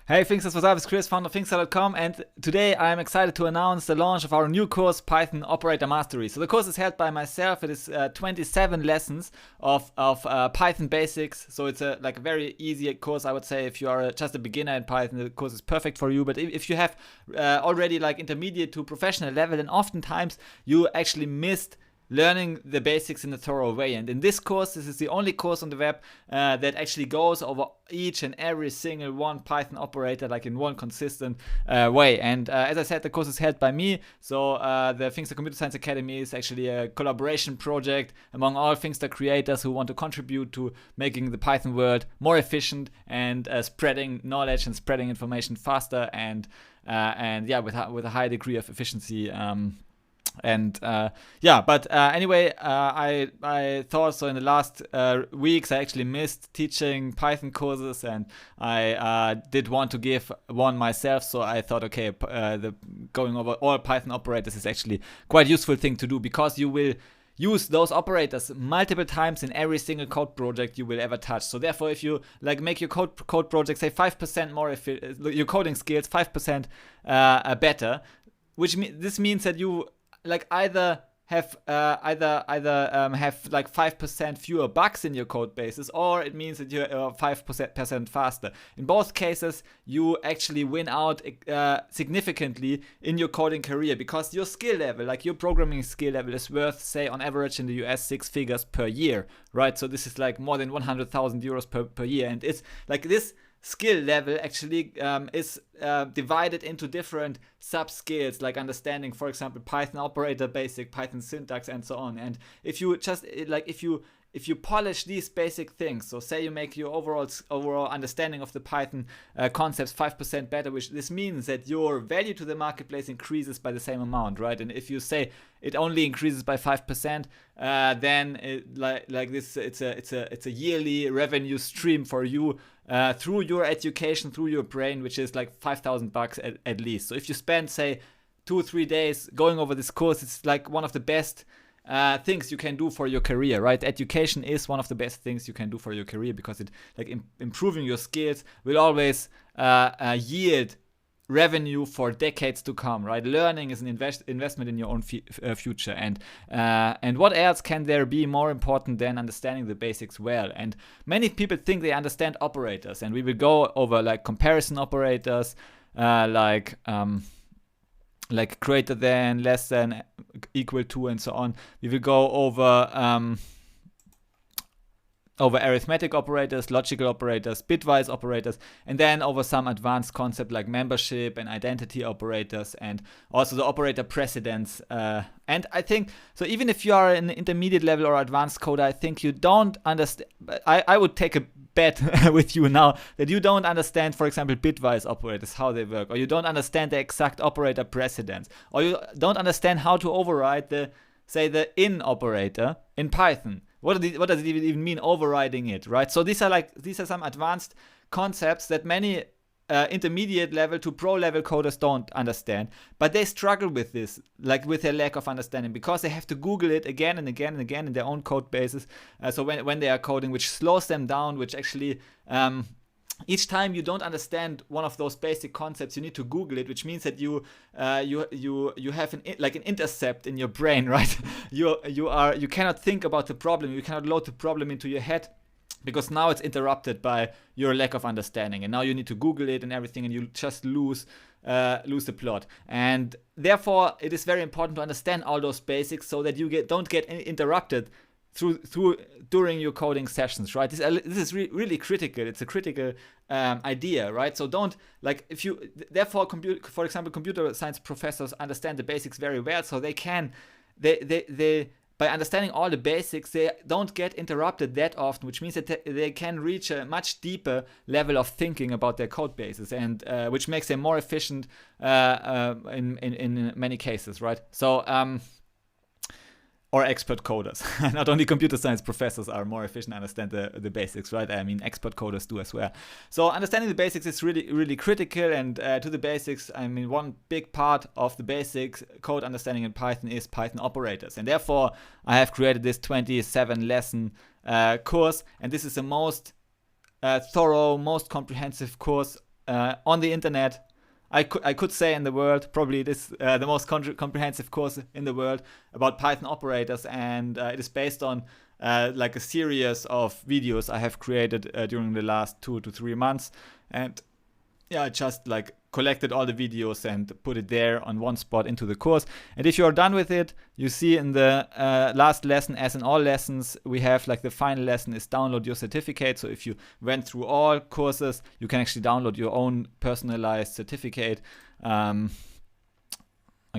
Hey, Thinksters, what's up? It's Chris, founder of Thinkster.com, and today I'm excited to announce the launch of our new course, Python Operator Mastery. So the course is held by myself. It is 27 lessons of Python basics. So it's a very easy course, I would say. If you are just a beginner in Python, the course is perfect for you. But if you have already intermediate to professional level, then oftentimes you actually missed learning the basics in a thorough way. And in this course, this is the only course on the web that actually goes over each and every single one Python operator in one consistent way. And as I said, the course is held by me. So the Thinkster Computer Science Academy is actually a collaboration project among all Thinkster creators who want to contribute to making the Python world more efficient and spreading knowledge and spreading information faster and with a high degree of efficiency. Anyway, I thought so in the last weeks I actually missed teaching Python courses, and I did want to give one myself, so I thought, okay, going over all Python operators is actually quite a useful thing to do, because you will use those operators multiple times in every single code project you will ever touch. So therefore, if you make your code project, say 5% more your coding skills 5% better, this means that you either have 5% fewer bugs in your code bases, or it means that you're 5% faster. In both cases, you actually win out significantly in your coding career, because your skill level, your programming skill level, is worth, say, on average in the US 6 figures per year, right? So this is more than 100,000 euros per year, and it's this skill level actually is divided into different sub-skills, like understanding, for example, Python operator basic, Python syntax, and so on. And if you just if you polish these basic things, so say you make your overall understanding of the Python concepts 5% better, which this means that your value to the marketplace increases by the same amount, right? And if you say it only increases by 5%, then it's a yearly revenue stream for you through your education, through your brain, which is $5,000 at least. So if you spend, say, 2-3 days going over this course, it's one of the best things you can do for your career, right? Education is one of the best things you can do for your career, because it improving your skills will always yield revenue for decades to come, right? Learning is an investment in your own future, and what else can there be more important than understanding the basics well? And many people think they understand operators, and we will go over comparison operators, greater than, less than, equal to, and so on. We will go over arithmetic operators, logical operators, bitwise operators, and then over some advanced concept like membership and identity operators, and also the operator precedence. And I think, so even if you are an intermediate level or advanced coder, I think you don't understand, I would take a bet with you now that you don't understand, for example, bitwise operators, how they work, or you don't understand the exact operator precedence, or you don't understand how to override the in operator in Python. What does it even mean, overriding it, right? So these are some advanced concepts that many intermediate level to pro level coders don't understand, but they struggle with this, with their lack of understanding, because they have to Google it again and again and again in their own code bases. So when they are coding, which slows them down, which actually each time you don't understand one of those basic concepts, you need to Google it, which means that you have an intercept in your brain, right? You cannot think about the problem, you cannot load the problem into your head, because now it's interrupted by your lack of understanding, and now you need to Google it and everything, and you just lose the plot. And therefore, it is very important to understand all those basics, so that you don't get interrupted during your coding sessions, right? This is really critical. It's a critical idea, right? So don't therefore, for example, computer science professors understand the basics very well, so they by understanding all the basics, they don't get interrupted that often, which means that they can reach a much deeper level of thinking about their code bases, and which makes them more efficient in many cases, right? So or expert coders. Not only computer science professors are more efficient, understand the basics, right? I mean, expert coders do as well. So understanding the basics is really, really critical. And to the basics, I mean, one big part of the basics code understanding in Python is Python operators. And therefore, I have created this 27 lesson course. And this is the most thorough, most comprehensive course on the internet. I could say in the world, probably this the most comprehensive course in the world about Python operators, and it is based on like a series of videos I have created during the last 2 to 3 months, and yeah, I just like collected all the videos and put it there on one spot into the course. And if you are done with it, you see in the last lesson, as in all lessons, we have like the final lesson is download your certificate. So if you went through all courses, you can actually download your own personalized certificate. I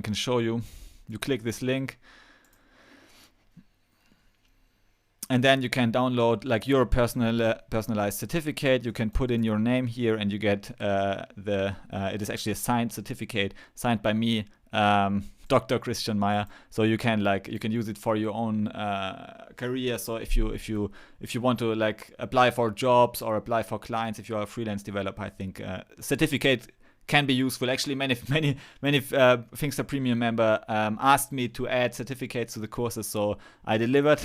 can show you. You click this link, and then you can download like your personalized certificate. You can put in your name here, and you get it is actually a signed certificate, signed by me, Dr. Christian Meyer. So you can use it for your own career. So if you want to like apply for jobs or apply for clients, if you are a freelance developer, I think certificate can be useful. Actually, many Finxter Premium member asked me to add certificates to the courses, so I delivered,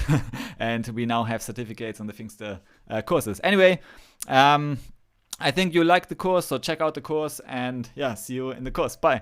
and we now have certificates on the Finxter courses. Anyway, I think you like the course, so check out the course, and yeah, see you in the course. Bye.